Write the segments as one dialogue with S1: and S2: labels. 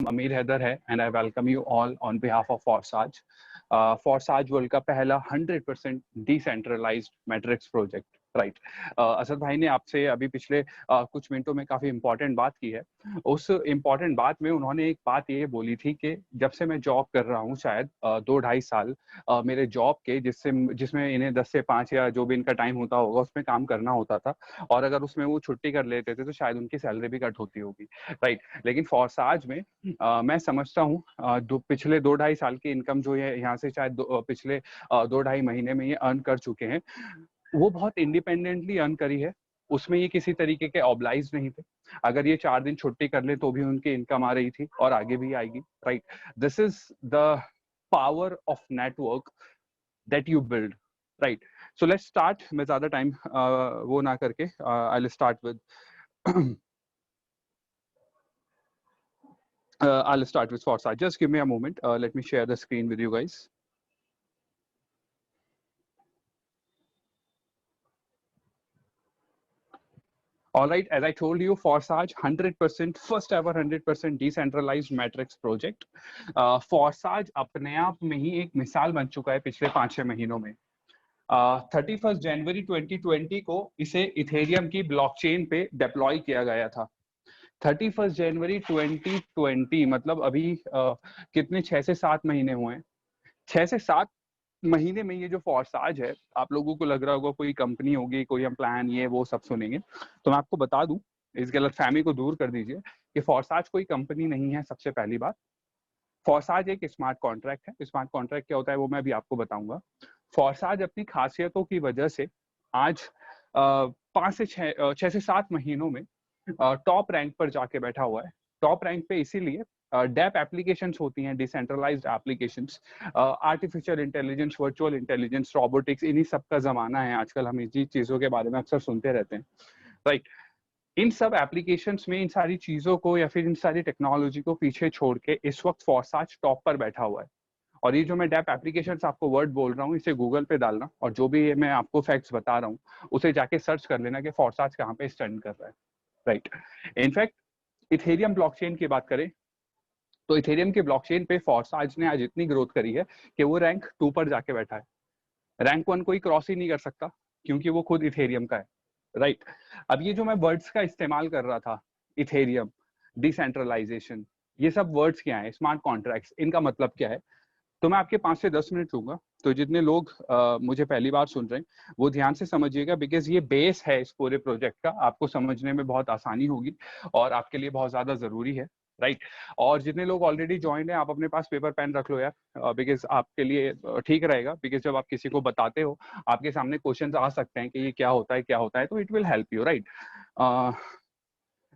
S1: अमीर हैदर है and I welcome you all on behalf of Forsage. Forsage world का पहला 100% decentralized matrix project, right. Asad भाई ने आपसे अभी पिछले कुछ मिनटों में काफी इंपॉर्टेंट बात की है। उस इंपॉर्टेंट बात में उन्होंने एक बात ये बोली थी कि जब से मैं जॉब कर रहा हूँ, शायद 2-2.5 साल मेरे जॉब के जिसमें इन्हें 10 से 5 या जो भी इनका टाइम होता होगा उसमें काम करना होता था, और अगर उसमें वो छुट्टी कर लेते थे तो शायद उनकी सैलरी भी कट होती होगी, राइट। लेकिन फॉरसाज में मैं समझता हूँ पिछले 2-2.5 साल की इनकम जो है यहाँ से शायद पिछले 2-2.5 महीने में ये अर्न कर चुके हैं, वो बहुत इंडिपेंडेंटली अर्न करी है। उसमें ये किसी तरीके के ऑब्लाइज नहीं थे। अगर ये 4 दिन छुट्टी कर ले तो भी उनकी इनकम आ रही थी और आगे भी आएगी, right. This is the power of network that you build, right. So let's start. मैं ज्यादा टाइम वो ना करके I will start with I'll start with Forza. Just give me a moment. Let me share the screen with you guys. All right, as I told you, Forsage 100% first ever 100% decentralized matrix project. Forsage अपने आप में ही एक मिसाल बन चुका है पिछले 5-6 महीनों में। 31 जनवरी 2020 को इसे इथेरियम की ब्लॉकचेन पे डिप्लॉय किया गया था। 31 जनवरी 2020 मतलब अभी कितने 6 से 7 महीने हुए हैं। 6 से 7 महीने में ये जो फॉरसाज है, आप लोगों को लग रहा होगा कोई कंपनी होगी, कोई हम प्लान ये वो सब सुनेंगे, तो मैं आपको बता दूं, इस गलतफहमी को दूर कर दीजिए कि फॉरसाज कोई कंपनी नहीं है। सबसे पहली बात, फॉरसाज एक स्मार्ट कॉन्ट्रैक्ट है। स्मार्ट कॉन्ट्रैक्ट क्या होता है वो मैं भी आपको बताऊंगा। फॉरसाज अपनी खासियतों की वजह से आज 6 से 7 महीनों में टॉप रैंक पर जाके बैठा हुआ है। टॉप रैंक पे इसीलिए डेप एप्लीकेशंस होती हैं, decentralised applications, artificial intelligence, virtual intelligence, robotics, इन्हीं सब का जमाना है आजकल। हम इसी चीजों के बारे में अक्सर सुनते रहते हैं, राइट। इन सब एप्लीकेशंस में इन सारी चीजों को या फिर इन सारी टेक्नोलॉजी को पीछे छोड़ के इस वक्त फॉरसाज टॉप पर बैठा हुआ है। और ये जो मैं डेप एप्लीकेशंस आपको वर्ड बोल रहा हूँ, इसे गूगल पे डालना और जो भी मैं आपको फैक्ट्स बता रहा हूँ उसे जाके सर्च कर लेना कि फॉरसाज कहाँ पे स्टैंड कर रहा है, राइट। इनफैक्ट इथेरियम ब्लॉकचेन की बात करें तो इथेरियम के ब्लॉकचेन पे फॉरसाज ने आज इतनी ग्रोथ करी है कि वो रैंक 2 पर जाके बैठा है। रैंक 1 कोई क्रॉस ही नहीं कर सकता क्योंकि वो खुद इथेरियम का है, राइट। अब ये जो मैं वर्ड्स का इस्तेमाल कर रहा था, इथेरियम, डिसेंट्रलाइजेशन, ये सब वर्ड्स क्या है, स्मार्ट कॉन्ट्रैक्ट्स, इनका मतलब क्या है, तो मैं आपके 5 से 10 मिनट लूंगा। तो जितने लोग मुझे पहली बार सुन रहे हैं वो ध्यान से समझिएगा, बिकॉज ये बेस है इस पूरे प्रोजेक्ट का। आपको समझने में बहुत आसानी होगी और आपके लिए बहुत ज्यादा जरूरी है, राइट। और जितने लोग ऑलरेडी ज्वाइन है, आप अपने पास पेपर पेन रख लो यार, बिकॉज आपके लिए ठीक रहेगा। बिकॉज जब आप किसी को बताते हो, आपके सामने क्वेश्चंस आ सकते हैं कि ये क्या होता है क्या होता है, तो it will help you, right.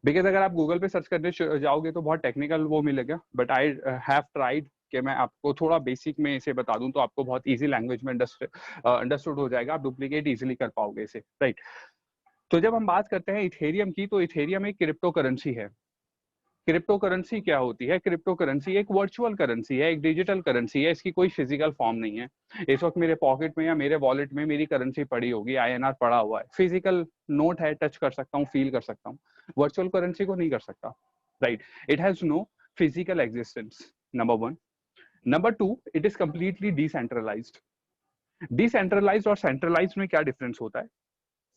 S1: Because अगर आप गूगल पे सर्च करने जाओगे तो बहुत टेक्निकल वो मिलेगा, बट आई हैव ट्राइड कि मैं आपको थोड़ा बेसिक में इसे बता दूं तो आपको बहुत इजी लैंग्वेज में अंडरस्टूड हो जाएगा, आप डुप्लीकेट इजीली कर पाओगे इसे, राइट। तो जब हम बात करते हैं इथेरियम की, तो इथेरियम एक क्रिप्टो करेंसी है। क्रिप्टो करेंसी क्या होती है? क्रिप्टो करेंसी एक वर्चुअल करेंसी है, एक डिजिटल करेंसी है, इसकी कोई फिजिकल फॉर्म नहीं है। इस वक्त मेरे पॉकेट में या मेरे वॉलेट में मेरी करेंसी पड़ी होगी, INR पड़ा हुआ है, फिजिकल नोट है, टच कर सकता हूँ, फील कर सकता हूँ। वर्चुअल करेंसी को नहीं कर सकता, right. It has no physical existence, number 1। Number 2, it is completely decentralised. Decentralised और सेंट्रलाइज्ड में क्या डिफरेंस होता है?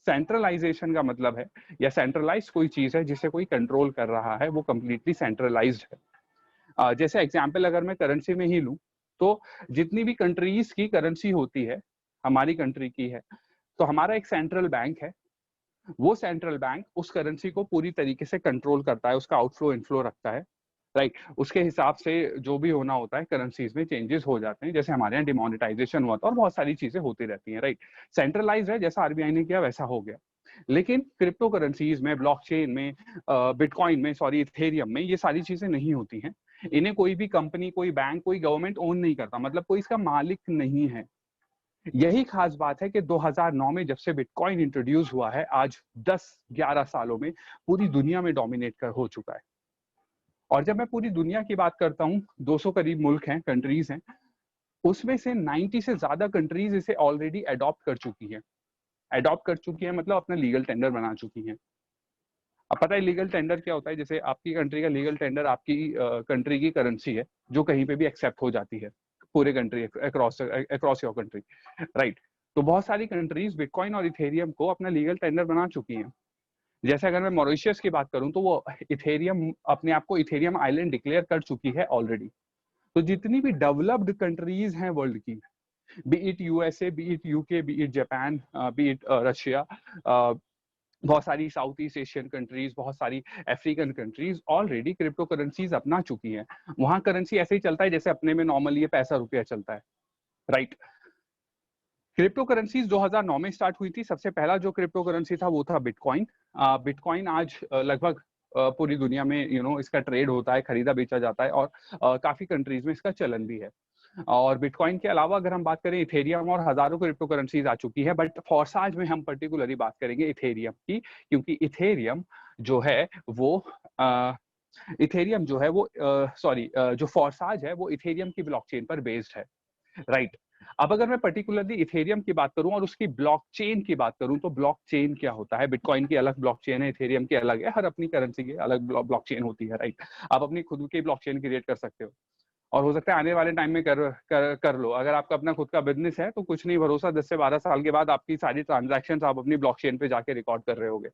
S1: सेंट्रलाइजेशन का मतलब है, या सेंट्रलाइज कोई चीज है जिसे कोई कंट्रोल कर रहा है, वो कंप्लीटली सेंट्रलाइज्ड है। जैसे एग्जांपल अगर मैं करेंसी में ही लूं, तो जितनी भी कंट्रीज की करेंसी होती है, हमारी कंट्री की है, तो हमारा एक सेंट्रल बैंक है। वो सेंट्रल बैंक उस करेंसी को पूरी तरीके से कंट्रोल करता है, उसका आउटफ्लो इनफ्लो रखता है, राइट। उसके हिसाब से जो भी होना होता है, करेंसीज में चेंजेस हो जाते हैं, जैसे हमारे यहाँ डिमोनेटाइजेशन हुआ था और बहुत सारी चीजें होती रहती हैं, राइट। सेंट्रलाइज है, जैसा RBI ने किया वैसा हो गया। लेकिन क्रिप्टो करेंसीज में, ब्लॉकचेन में, बिटकॉइन में, सॉरी इथेरियम में, ये सारी चीजें नहीं होती हैं। इन्हें कोई भी कंपनी, कोई बैंक, कोई गवर्नमेंट ओन नहीं करता, मतलब कोई इसका मालिक नहीं है। यही खास बात है कि 2009 में जब से बिटकॉइन इंट्रोड्यूस हुआ है, आज 10-11 सालों में पूरी दुनिया में डोमिनेट कर हो चुका है। और जब मैं पूरी दुनिया की बात करता हूँ, 200 करीब मुल्क हैं, कंट्रीज हैं, उसमें से 90 से ज्यादा कंट्रीज इसे ऑलरेडी अडॉप्ट कर चुकी हैं। अडॉप्ट कर चुकी है मतलब अपना लीगल टेंडर बना चुकी हैं। अब पता है लीगल टेंडर क्या होता है? जैसे आपकी कंट्री का लीगल टेंडर आपकी कंट्री की करेंसी है जो कहीं पे भी एक्सेप्ट हो जाती है पूरे country across your country, right? तो बहुत सारी कंट्रीज बिटकॉइन और इथेरियम को अपना लीगल टेंडर बना चुकी हैं। जैसे अगर मैं मॉरिशियस की बात करूं तो वो इथेरियम अपने आप को इथेरियम आइलैंड डिक्लेयर कर चुकी है ऑलरेडी। तो जितनी भी डेवलप्ड कंट्रीज हैं वर्ल्ड की, B it USA, B it UK, B it Japan, B it Russia, बहुत सारी साउथ ईस्ट एशियन कंट्रीज, बहुत सारी African countries already crypto currencies अपना चुकी हैं। वहां करेंसी ऐसे ही चलता है जैसे अपने में नॉर्मली ये पैसा रुपया चलता है, राइट? क्रिप्टो करेंसीज 2009 में स्टार्ट हुई थी। सबसे पहला जो क्रिप्टो करेंसी था वो था बिटकॉइन। बिटकॉइन आज लगभग पूरी दुनिया में इसका ट्रेड होता है, खरीदा बेचा जाता है, और काफी कंट्रीज में इसका चलन भी है। और बिटकॉइन के अलावा अगर हम बात करें इथेरियम और हजारों क्रिप्टो करेंसीज आ चुकी है, बट फॉरसाज में हम पर्टिकुलरली बात करेंगे इथेरियम की, क्योंकि इथेरियम जो है वो इथेरियम जो है वो सॉरी जो फॉरसाज है वो इथेरियम की ब्लॉकचेन पर बेस्ड है, राइट? अब अगर मैं पर्टिकुलरली इथेरियम की बात करूं और उसकी ब्लॉकचेन की बात करूं तो ब्लॉकचेन क्या होता है? बिटकॉइन की अलग ब्लॉकचेन है, इथेरियम की अलग है, हर अपनी करेंसी की अलग ब्लॉकचेन होती है, राइट? आप अपनी खुद की ब्लॉकचेन क्रिएट कर सकते हो, और हो सकता है आने वाले टाइम में कर लो। अगर आपका अपना खुद का बिजनेस है तो कुछ नहीं भरोसा, 10 से 12 साल के बाद आपकी सारी ट्रांजैक्शंस आप अपनी ब्लॉकचेन पे जाके रिकॉर्ड कर रहे होगे,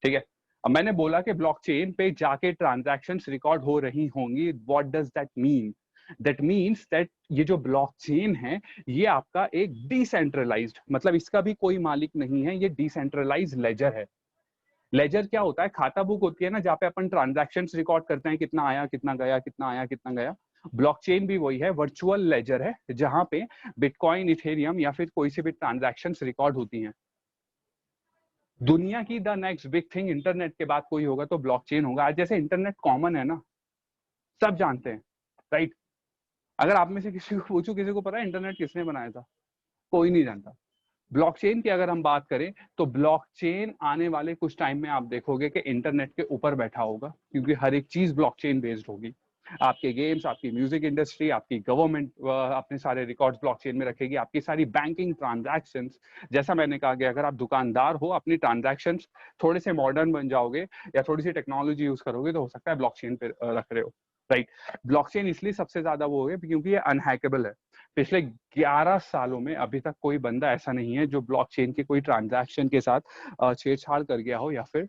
S1: ठीक है? अब मैंने बोला कि ब्लॉकचेन पे जाके ट्रांजैक्शंस रिकॉर्ड हो रही होंगी। What does that mean? That means that ये जो ब्लॉकचेन है ये आपका एक डिसेंट्रलाइज्ड, मतलब इसका भी कोई मालिक नहीं है, ये डिसेंट्रलाइज्ड लेजर है। लेजर क्या होता है? खाता बुक होती है ना, जहाँ पे अपन ट्रांजैक्शंस रिकॉर्ड करते हैं, कितना आया, कितना गया, कितना आया, कितना गया। ब्लॉकचेन भी वही है, वर्चुअल लेजर है, जहां पे बिटकॉइन, इथेरियम या फिर कोई से भी ट्रांजैक्शंस रिकॉर्ड होती हैं। दुनिया की the next big thing internet के बाद कोई होगा तो ब्लॉकचेन होगा। आज जैसे इंटरनेट कॉमन है ना, सब जानते हैं, राइट? अगर आप में से किसी को पूछूं किसी को पता है इंटरनेट किसने बनाया था? कोई नहीं जानता। ब्लॉकचेन की अगर हम बात करें तो ब्लॉकचेन आने वाले कुछ टाइम में आप देखोगे कि इंटरनेट के ऊपर बैठा होगा, क्योंकि हर एक चीज ब्लॉकचेन बेस्ड होगी। आपके गेम्स, आपकी म्यूजिक इंडस्ट्री, आपकी गवर्नमेंट अपने सारे रिकॉर्ड्स ब्लॉकचेन में रखेगी, आपकी सारी बैंकिंग ट्रांजैक्शंस। जैसा मैंने कहा कि अगर आप दुकानदार हो, अपनी ट्रांजैक्शंस थोड़े से मॉडर्न बन जाओगे या थोड़ी सी टेक्नोलॉजी यूज करोगे तो हो सकता है ब्लॉकचेन पे रख रहे हो, राइट? ब्लॉकचेन इसलिए सबसे ज्यादा वो है क्योंकि ये अनहैकेबल है। पिछले 11 सालों में अभी तक कोई बंदा ऐसा नहीं है जो ब्लॉकचेन के कोई ट्रांजैक्शन के साथ छेड़छाड़ कर गया हो या फिर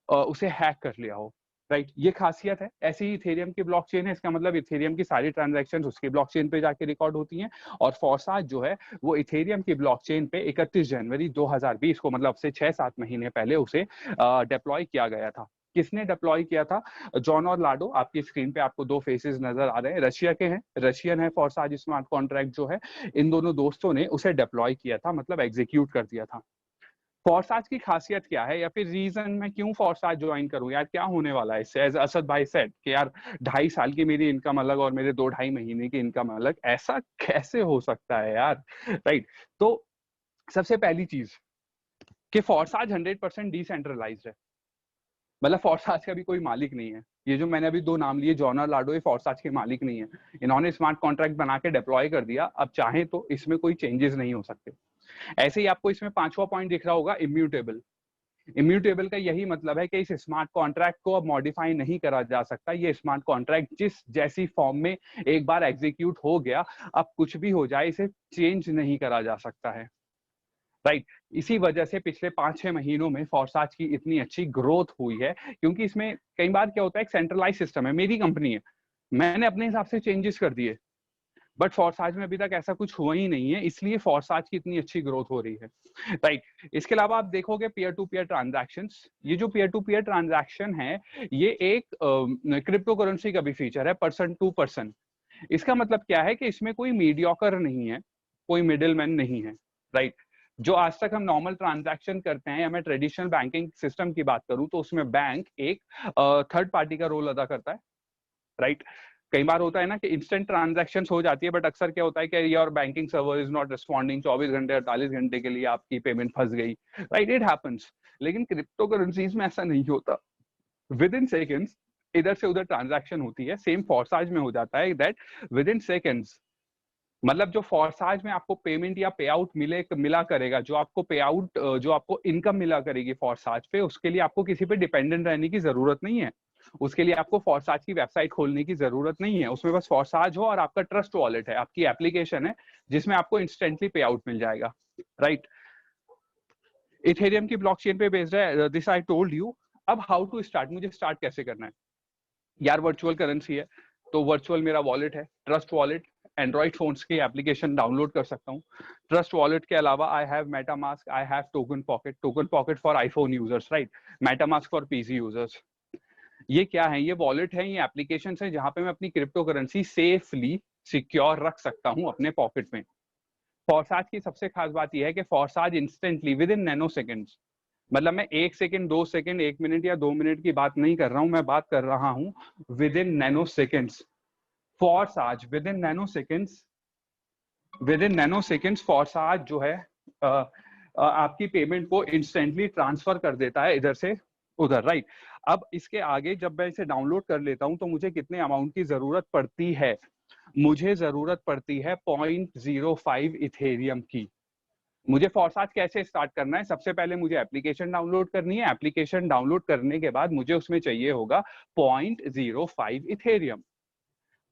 S1: उसे हैक कर लिया हो, राइट? ये खासियत है। ऐसे ही इथेरियम की ब्लॉकचेन है, इसका मतलब इथेरियम की सारी ट्रांजैक्शंस उसकी ब्लॉकचेन पे जाके रिकॉर्ड होती हैं। और फॉरसाज जो है वो इथेरियम की ब्लॉकचेन पे 31 जनवरी 2020 को, मतलब से 6-7 महीने पहले उसे डिप्लॉय किया गया था। किसने डिप्लॉय किया था? जॉन और लाडो। आपकी स्क्रीन पे आपको दो फेसेस नजर आ रहे हैं, रशिया के हैं, रशियन है फॉरसाज स्मार्ट कॉन्ट्रैक्ट जो है। इन दोनों दोस्तों ने उसे डिप्लॉय किया था, मतलब एग्जीक्यूट कर दिया था। फॉरसाज की खासियत क्या है, या फिर रीजन मैं क्यों फॉरसाज ज्वाइन करूं यार, क्या होने वाला है इससे? एज असद भाई सेड कि यार 2.5 साल की मेरी इनकम अलग और मेरे 2-2.5 महीने की इनकम अलग, ऐसा कैसे हो सकता है यार, राइट? तो सबसे पहली चीज कि फॉरसाज 100% डिसेंट्रलाइज्ड है, मतलब फॉरसाज का भी कोई मालिक नहीं है। ये जो मैंने अभी दो नाम लिए, जॉन और लाडो, ये फॉरसाज के मालिक नहीं है। इन्होंने स्मार्ट कॉन्ट्रैक्ट बना के डिप्लॉय कर दिया, अब चाहे तो इसमें कोई चेंजेस नहीं हो सकते। ऐसे ही आपको इसमें 5वां पॉइंट दिख रहा होगा, इम्यूटेबल। इम्यूटेबल का यही मतलब है कि इस स्मार्ट कॉन्ट्रैक्ट को अब मॉडिफाई नहीं करा जा सकता। ये स्मार्ट कॉन्ट्रैक्ट जिस जैसी फॉर्म में एक बार एग्जीक्यूट हो गया, अब कुछ भी हो जाए इसे चेंज नहीं करा जा सकता है, राइट? इसी वजह से पिछले 5-6 महीनों में फॉरसाज की इतनी अच्छी ग्रोथ हुई है, क्योंकि इसमें कई बार क्या होता है, एक सेंट्रलाइज सिस्टम है, मेरी कंपनी है, मैंने अपने हिसाब से चेंजेस कर दिए, बट फॉरसाज में अभी तक ऐसा कुछ हुआ ही नहीं है, इसलिए फॉरसाज की इतनी अच्छी ग्रोथ हो रही है, राइट? इसके अलावा आप देखोगे पीयर टू पीयर ट्रांजैक्शंस। ये जो पीयर टू पीयर ट्रांजैक्शन है, ये एक क्रिप्टो करेंसी का भी फीचर है, पर्सन टू पर्सन। इसका मतलब क्या है कि इसमें कोई मीडियोकर नहीं है, कोई मिडिल मैन नहीं है, राइट? जो आज तक हम नॉर्मल ट्रांजैक्शन करते हैं, या मैं ट्रेडिशनल बैंकिंग सिस्टम की बात करूं तो उसमें बैंक एक थर्ड पार्टी का रोल अदा करता है, राइट? कई बार होता है ना कि इंस्टेंट ट्रांजैक्शन हो जाती है, बट अक्सर क्या होता है कि your banking server is not responding, 24 घंटे 48 घंटे के लिए आपकी पेमेंट फंस गई, राइट? It happens. लेकिन क्रिप्टो करेंसीज में ऐसा नहीं होता, विद इन सेकेंड्स इधर से उधर ट्रांजैक्शन होती है। सेम फॉरसाज में हो जाता है दैट विद इन सेकेंड्स मतलब जो फॉरसाज में आपको पेमेंट या पे आउट मिला करेगा, जो आपको पे आउट, जो आपको इनकम मिला करेगी फॉरसाज पे, उसके लिए आपको किसी पे डिपेंडेंट रहने की जरूरत नहीं है। उसके लिए आपको फॉरसाज की वेबसाइट खोलने की जरूरत नहीं है। उसमें बस फॉरसाज हो और आपका ट्रस्ट वॉलेट है, आपकी एप्लीकेशन है जिसमें आपको इंस्टेंटली पे आउट मिल जाएगा, राइट। इथेरियम की ब्लॉकचेन पे बेस्ड है, दिस आई टोल्ड यू। अब हाउ टू स्टार्ट, मुझे स्टार्ट कैसे करना है यार? वर्चुअल करेंसी है तो वर्चुअल मेरा वॉलेट है, ट्रस्ट वॉलेट। एंड्रॉइड फोन्स की एप्लीकेशन डाउनलोड कर सकता हूँ। ट्रस्ट वॉलेट के अलावा I have MetaMask, I have token pocket for iPhone users, right, MetaMask for PC users. ये क्या है? ये वॉलेट है, ये एप्लीकेशन है जहां पे मैं अपनी क्रिप्टो करेंसी सेफली सिक्योर रख सकता हूँ अपने पॉकेट में। फॉरसाज की सबसे खास बात यह है कि Forsage instantly within nanoseconds, मतलब मैं 1 सेकंड 2 सेकंड 1 मिनट या 2 मिनट की बात नहीं कर रहा हूं, मैं बात कर रहा हूं within nanoseconds. Forsage within nanoseconds Forsage जो है आपकी पेमेंट को इंस्टेंटली ट्रांसफर कर देता है इधर से उधर, राइट। अब इसके आगे जब मैं इसे डाउनलोड कर लेता हूं तो मुझे कितने अमाउंट की जरूरत पड़ती है? मुझे जरूरत पड़ती है 0.05 इथेरियम की। मुझे फॉरसाज कैसे स्टार्ट करना है? सबसे पहले मुझे एप्लीकेशन डाउनलोड करनी है। एप्लीकेशन डाउनलोड करने के बाद मुझे उसमें चाहिए होगा 0.05 इथेरियम।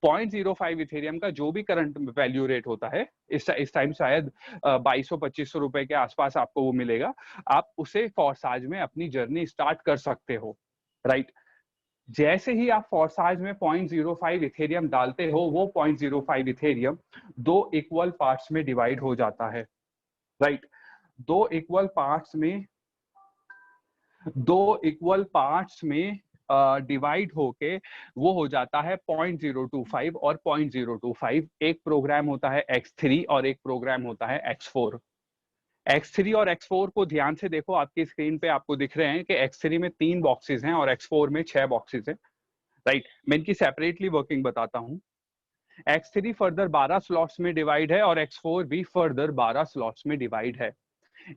S1: 0.05 इथेरियम का जो भी करंट वैल्यू रेट होता है, इस टाइम शायद 2200-2500 रुपए के आसपास आपको वो मिलेगा। आप उसे फॉरसाज में अपनी जर्नी स्टार्ट कर सकते हो, राइट। जैसे ही आप फॉरसाज में 0.05 इथेरियम डालते हो, वो 0.05 इथेरियम 2 इक्वल पार्ट्स में डिवाइड हो जाता है, राइट। दो इक्वल पार्ट्स में डिवाइड होके वो हो जाता है 0.025 और 0.025। एक प्रोग्राम होता है X3 और एक प्रोग्राम होता है X4। X3 और X4 को ध्यान से देखो, आपकी स्क्रीन पे आपको दिख रहे हैं कि X3 में 3 बॉक्सेस हैं और X4 में 6 बॉक्सेस हैं, राइट। मैं इनकी सेपरेटली वर्किंग बताता हूँ। X3 फर्दर 12 स्लॉट्स में डिवाइड है और X4 भी फर्दर 12 स्लॉट्स में डिवाइड है।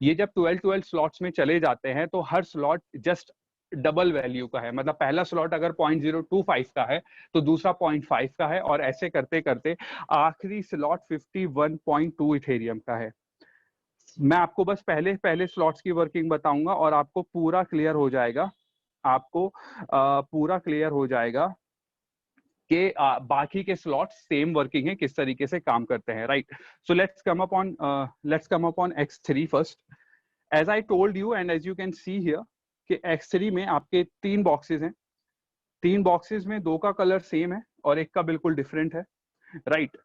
S1: ये जब 12 स्लॉट्स में चले जाते हैं तो हर स्लॉट जस्ट डबल वैल्यू का है। मतलब पहला स्लॉट अगर 0.025 का है तो दूसरा 0.5 का है, और ऐसे करते करते आखिरी स्लॉट 51.2 इथेरियम का है। मैं आपको बस पहले पहले स्लॉट्स की वर्किंग बताऊंगा और आपको पूरा क्लियर हो जाएगा, आपको पूरा क्लियर हो जाएगा कि बाकी के स्लॉट सेम वर्किंग है, किस तरीके से काम करते हैं, right. So let's come upon X3 first. As I told you and as you can see here कि X3 में आपके 3 बॉक्सेस हैं। 3 बॉक्सेस में 2 का कलर सेम है और एक का बिल्कुल डिफरेंट है, राइट।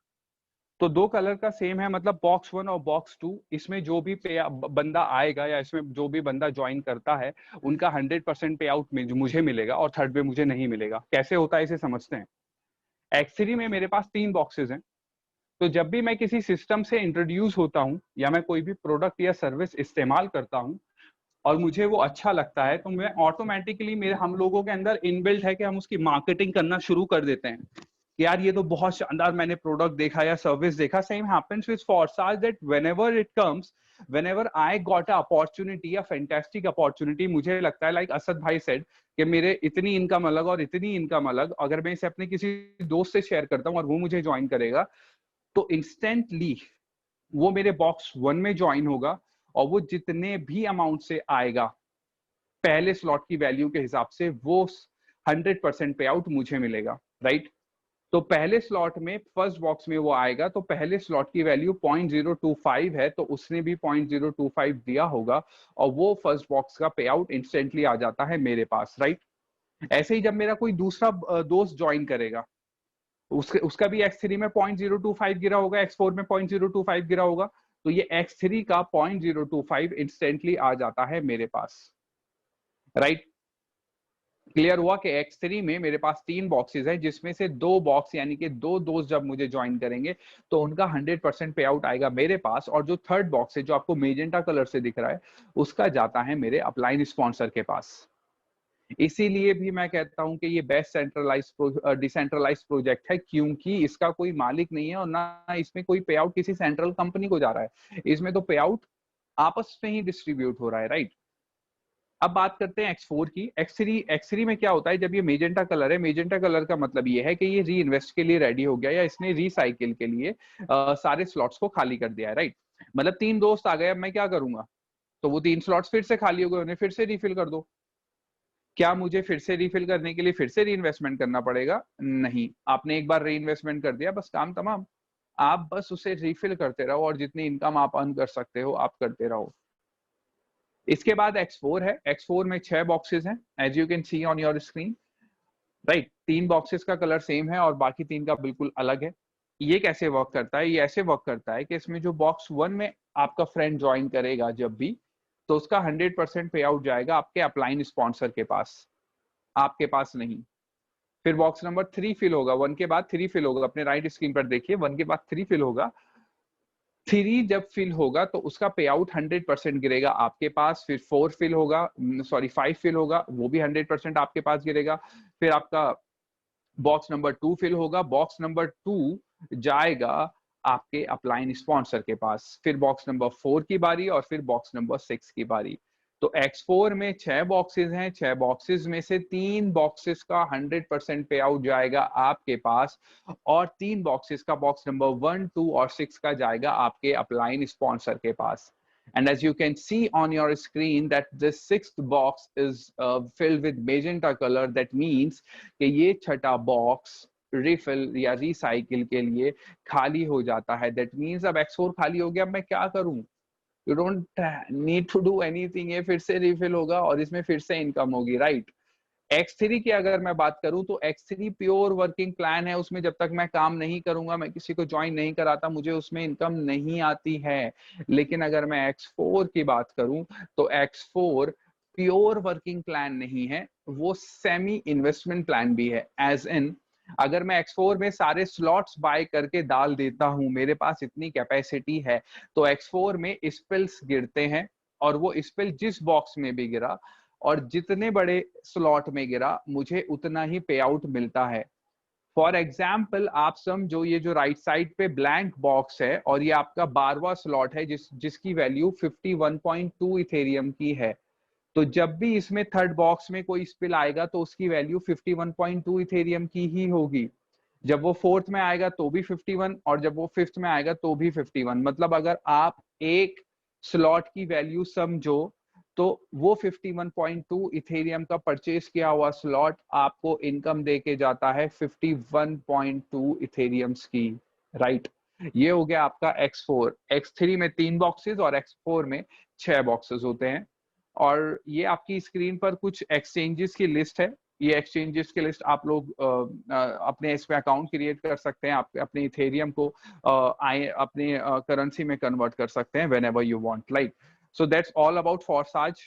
S1: तो 2 कलर का सेम है, मतलब बॉक्स 1 और बॉक्स 2, इसमें जो भी बंदा आएगा या इसमें जो भी बंदा ज्वाइन करता है उनका 100% पे आउट मुझे मिलेगा और थर्ड पे मुझे नहीं मिलेगा। कैसे होता है इसे समझते हैं। X3 में मेरे पास 3 बॉक्सेस हैं, तो जब भी मैं किसी सिस्टम से इंट्रोड्यूस होता हूं या मैं कोई भी प्रोडक्ट या सर्विस इस्तेमाल करता हूं और मुझे वो अच्छा लगता है, तो मैं ऑटोमेटिकली, मेरे हम लोगों के अंदर इनबिल्ट है कि हम उसकी मार्केटिंग करना शुरू कर देते हैं कि यार ये तो बहुत शानदार मैंने प्रोडक्ट देखा या सर्विस देखा। Same happens with Forsage that whenever it comes, whenever I got a opportunity, a fantastic opportunity, मुझे लगता है लाइक असद भाई सेड कि मेरे इतनी इनकम अलग और इतनी इनकम अलग, अगर मैं इसे अपने किसी दोस्त से शेयर करता हूँ और वो मुझे ज्वाइन करेगा तो इंस्टेंटली वो मेरे बॉक्स 1 में ज्वाइन होगा और वो जितने भी अमाउंट से आएगा पहले स्लॉट की वैल्यू के हिसाब से वो 100% पे आउट मुझे मिलेगा, राइट। तो पहले स्लॉट में फर्स्ट बॉक्स में वो आएगा तो पहले स्लॉट की वैल्यू 0.025 है, तो उसने भी 0.025 दिया होगा और वो फर्स्ट बॉक्स का पे आउट इंस्टेंटली आ जाता है मेरे पास, राइट। ऐसे ही जब मेरा कोई दूसरा दोस्त ज्वाइन करेगा, उसका भी X3 में 0.025 गिरा होगा, X4 में 0.025 गिरा होगा, तो ये X3 का 0.025 इंस्टेंटली आ जाता है मेरे पास, राइट। क्लियर हुआ कि X3 में मेरे पास 3 बॉक्सेस हैं जिसमें से 2 बॉक्स यानी कि 2 दोस्त जब मुझे ज्वाइन करेंगे तो उनका 100% पे आउट आएगा मेरे पास, और जो थर्ड बॉक्स है जो आपको मेजेंटा कलर से दिख रहा है उसका जाता है मेरे अपलाइन स्पॉन्सर के पास। इसीलिए भी मैं कहता हूं कि ये बेस्ट सेंट्रलाइज डिसेंट्रलाइज प्रोजेक्ट है, क्योंकि इसका कोई मालिक नहीं है और ना इसमें कोई पे आउट किसी सेंट्रल कंपनी को जा रहा है, इसमें तो पे आउट आपस में ही डिस्ट्रीब्यूट हो रहा है, राइट। अब बात करते हैं X4 की। X3 में क्या होता है, जब ये मेजेंटा कलर है, मेजेंटा कलर का मतलब ये है कि ये री इन्वेस्ट के लिए रेडी हो गया, या इसने रिसाइकिल के लिए सारे स्लॉट्स को खाली कर दिया है, राइट। मतलब 3 दोस्त आ गए, अब मैं क्या करूंगा, तो वो 3 स्लॉट्स फिर से खाली हो गए, उन्हें फिर से रिफिल कर दो। क्या मुझे फिर से रिफिल करने के लिए फिर से री इन्वेस्टमेंट करना पड़ेगा? नहीं, आपने एक बार री इन्वेस्टमेंट कर दिया, बस काम तमाम। आप बस उसे रिफिल करते रहो और जितनी इनकम आप अर्न कर सकते हो आप करते रहो। इसके बाद X4 है। X4 में 6 बॉक्सेस हैं, as you can see on your screen, right. 3 boxes का कलर सेम है और बाकी 3 का बिल्कुल अलग है। ये कैसे वर्क करता है? ये ऐसे वर्क करता है कि इसमें जो बॉक्स 1 में आपका फ्रेंड ज्वाइन करेगा जब भी, तो उसका 100% पे आउट जाएगा आपके अपलाइन स्पॉन्सर के पास, आपके पास नहीं। फिर बॉक्स नंबर 3 फिल होगा, 1 के बाद 3 फिल होगा, अपने राइट स्क्रीन पर देखिए, 1 के बाद 3 फिल होगा। 3 जब फिल होगा तो उसका पे आउट 100% गिरेगा आपके पास। फिर 4 फिल होगा, सॉरी 5 फिल होगा, वो भी 100% आपके पास गिरेगा। फिर आपका बॉक्स नंबर 2 फिल होगा, बॉक्स नंबर 2 जाएगा आपके अपलाइन स्पॉन्सर के पास। फिर बॉक्स नंबर 4 की बारी और फिर बॉक्स नंबर 6 की बारी। तो X4 में 6 बॉक्सेस हैं, 6 बॉक्सेस में से 3 बॉक्सेस का 100% पे आउट जाएगा आपके पास, और 3 बॉक्सेस का बॉक्स नंबर 1, 2 और 6 का जाएगा आपके अपलाइन स्पॉन्सर के पास। And as you can see on your screen that this 6th box is filled with magenta color, that means कि ये छठा बॉक्स रिफिल या रिसाइकिल के लिए खाली हो जाता है। दैट मीन्स अब X4 खाली हो गया, अब मैं क्या करूं? You don't need to do anything, ये फिर से रिफिल होगा और इसमें फिर से इनकम होगी, राइट। X3 की अगर मैं बात करूं तो X3 प्योर वर्किंग प्लान है, उसमें जब तक मैं काम नहीं करूंगा, मैं किसी को ज्वाइन नहीं कराता, मुझे उसमें इनकम नहीं आती है। लेकिन अगर मैं X4 की बात करूं तो X4 प्योर वर्किंग प्लान नहीं है, वो सेमी इन्वेस्टमेंट प्लान भी है। एज इन, अगर मैं X4 में सारे स्लॉट्स बाय करके डाल देता हूं, मेरे पास इतनी कैपेसिटी है, तो X4 में स्पिल्स गिरते हैं, और वो स्पिल जिस बॉक्स में भी गिरा और जितने बड़े स्लॉट में गिरा, मुझे उतना ही पे आउट मिलता है। फॉर एग्जाम्पल, आप समझो ये जो राइट साइड पे ब्लैंक बॉक्स है और ये आपका 12वां स्लॉट है जिसकी वैल्यू 51.2 इथेरियम की है। तो जब भी इसमें थर्ड बॉक्स में कोई स्पिल आएगा तो उसकी वैल्यू 51.2 इथेरियम की ही होगी। जब वो फोर्थ में आएगा तो भी 51, और जब वो फिफ्थ में आएगा तो भी 51। मतलब अगर आप एक स्लॉट की वैल्यू समझो तो वो 51.2 इथेरियम का परचेज किया हुआ स्लॉट आपको इनकम दे के जाता है 51.2 इथेरियम्स की, राइट। ये हो गया आपका X4। X3 में 3 बॉक्सेस और X4 में 6 बॉक्सेस होते हैं। और ये आपकी स्क्रीन पर कुछ एक्सचेंजेस की लिस्ट है। ये एक्सचेंजेस की लिस्ट आप लोग अपने इसमें अकाउंट क्रिएट कर सकते हैं, आप अपने इथेरियम को अपने करेंसी में कन्वर्ट कर सकते हैं whenever you want, like. So that's all about Forsage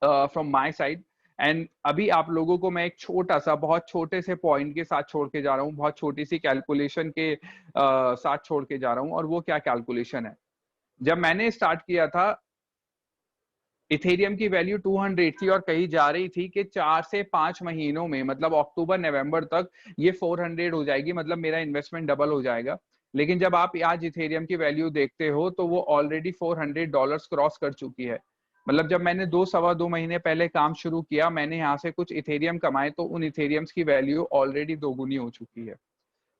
S1: from my side. And अभी आप लोगों को मैं एक छोटा सा, बहुत छोटे से पॉइंट के साथ छोड़ के जा रहा हूँ, बहुत छोटी सी कैलकुलेशन के साथ छोड़ के जा रहा हूँ। और वो क्या कैलकुलेशन है? जब मैंने स्टार्ट किया था, इथेरियम की वैल्यू 200 थी और कही जा रही थी कि 4 से 5 महीनों में, मतलब अक्टूबर नवंबर तक ये 400 हो जाएगी, मतलब मेरा इन्वेस्टमेंट डबल हो जाएगा। लेकिन जब आप आज इथेरियम की वैल्यू देखते हो तो वो ऑलरेडी $400 क्रॉस कर चुकी है। मतलब जब मैंने 2 सवा 2 महीने पहले काम शुरू किया, मैंने यहाँ से कुछ इथेरियम कमाए, तो उन इथेरियम्स की वैल्यू ऑलरेडी दोगुनी हो चुकी है।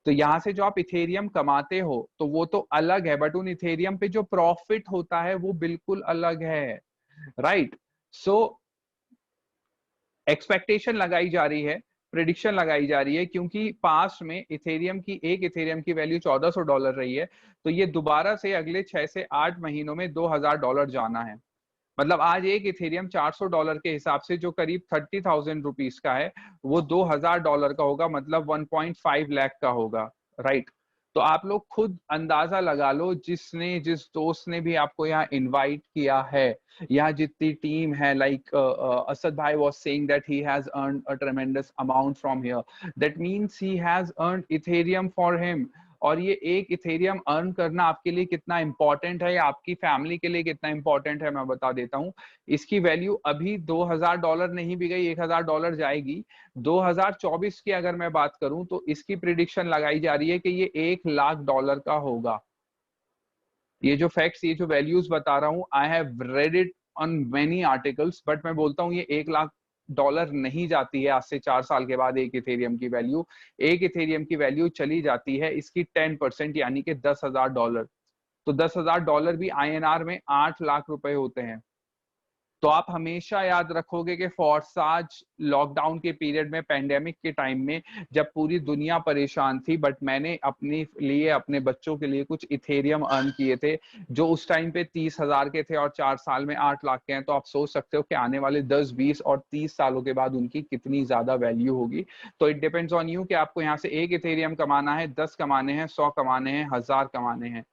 S1: तो यहाँ से जो आप इथेरियम कमाते हो तो वो तो अलग है, बट उन इथेरियम पे जो प्रॉफिट होता है वो बिल्कुल अलग है, राइट। सो एक्सपेक्टेशन लगाई जा रही है, प्रिडिक्शन लगाई जा रही है, क्योंकि पास्ट में इथेरियम की एक इथेरियम की वैल्यू $1400 रही है, तो ये दोबारा से अगले 6 से 8 महीनों में $2000 जाना है। मतलब आज एक इथेरियम $400 के हिसाब से जो करीब 30,000 रुपीज का है, वो $2000 का होगा, मतलब 1.5 लाख का होगा, राइट। तो आप लोग खुद अंदाजा लगा लो, जिस दोस्त ने भी आपको यहाँ इनवाइट किया है, यहाँ जितनी टीम है, लाइक असद भाई was saying that he has earned a ट्रेमेंडस amount from here, that means he has earned Ethereum for him. और ये एक इथेरियम अर्न करना आपके लिए कितना इंपॉर्टेंट है, या आपकी फैमिली के लिए कितना इंपॉर्टेंट है, मैं बता देता हूँ। इसकी वैल्यू अभी $2000 नहीं भी गई, $1000 जाएगी। 2024 की अगर मैं बात करूं तो इसकी प्रिडिक्शन लगाई जा रही है कि ये $1 लाख का होगा। ये जो फैक्ट्स, ये जो वैल्यूज बता रहा हूं, I have read it on many articles, but मैं बोलता हूँ ये $1 लाख नहीं जाती है आज से 4 साल के बाद एक इथेरियम की वैल्यू। एक इथेरियम की वैल्यू चली जाती है इसकी 10%, यानी कि $10,000। तो $10,000 भी INR में 8 लाख रुपए होते हैं। तो आप हमेशा याद रखोगे कि फॉरसाज लॉकडाउन के पीरियड में, पेंडेमिक के टाइम में, जब पूरी दुनिया परेशान थी, बट मैंने अपने लिए, अपने बच्चों के लिए कुछ इथेरियम अर्न किए थे जो उस टाइम पे 30,000 के थे और 4 साल में 8 लाख के हैं। तो आप सोच सकते हो कि आने वाले 10, 20 और 30 सालों के बाद उनकी कितनी ज्यादा वैल्यू होगी। तो इट डिपेंड्स ऑन यू कि आपको यहाँ से एक इथेरियम कमाना है, 10 कमाने हैं, 100 कमाने हैं, 1000 कमाने हैं।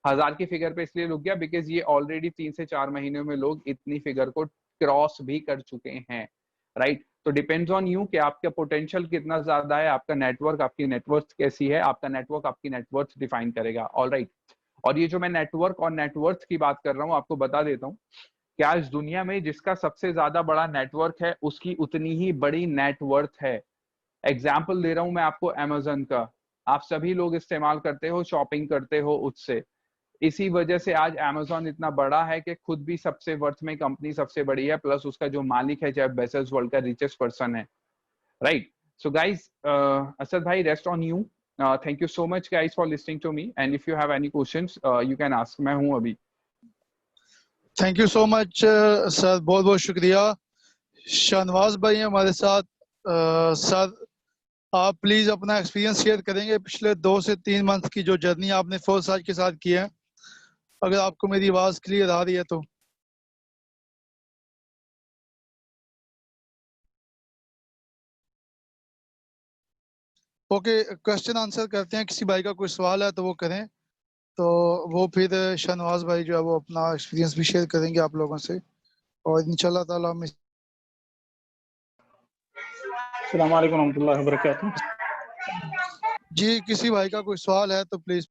S1: 1000 की फिगर पे इसलिए रुक गया बिकॉज ये ऑलरेडी 3 से 4 महीनों में लोग इतनी फिगर को क्रॉस भी कर चुके हैं, राइट। तो डिपेंड्स ऑन यू कि आपका पोटेंशियल कितना ज्यादा है, आपका नेटवर्क, आपकी नेटवर्थ कैसी है। आपका नेटवर्क आपकी नेटवर्थ डिफाइन करेगा, ऑल राइट। और ये जो मैं नेटवर्क और नेटवर्थ की बात कर रहा हूँ, आपको बता देता हूँ कि आज दुनिया में जिसका सबसे ज्यादा बड़ा नेटवर्क है उसकी उतनी ही बड़ी नेटवर्थ है। एग्जाम्पल दे रहा हूं मैं आपको अमेजन का। आप सभी लोग इस्तेमाल करते हो, शॉपिंग करते हो उससे। इसी वजह से आज अमेजोन इतना बड़ा है कि खुद भी सबसे वर्थ में कंपनी सबसे बड़ी है, प्लस उसका जो मालिक है जेफ बेजोस वर्ल्ड का रिचेस्ट पर्सन है, राइट। सो गाइस, असद भाई, rest on you. Thank you so much guys for listening to me, and if you have any questions you can ask. मैं हूं अभी।
S2: Thank you so much sir, बहुत बहुत शुक्रिया। शाहनवाज भाई हैं हमारे साथ। सर, आप प्लीज अपना एक्सपीरियंस शेयर करेंगे पिछले 2 से 3 मंथ की जो जर्नी आपने फोरसाज के साथ की है, अगर आपको मेरी आवाज क्लियर आ रही है तो। ओके, क्वेश्चन आंसर करते हैं। किसी भाई का कोई सवाल है तो वो करें, तो वो फिर शाहनवाज भाई जो है वो अपना एक्सपीरियंस भी शेयर करेंगे आप लोगों से, और इंशाल्लाह ताला हम
S3: अस्सलाम वालेकुम रहमतुल्लाहि व बरकातहू।
S2: जी, किसी भाई का कोई सवाल है तो प्लीज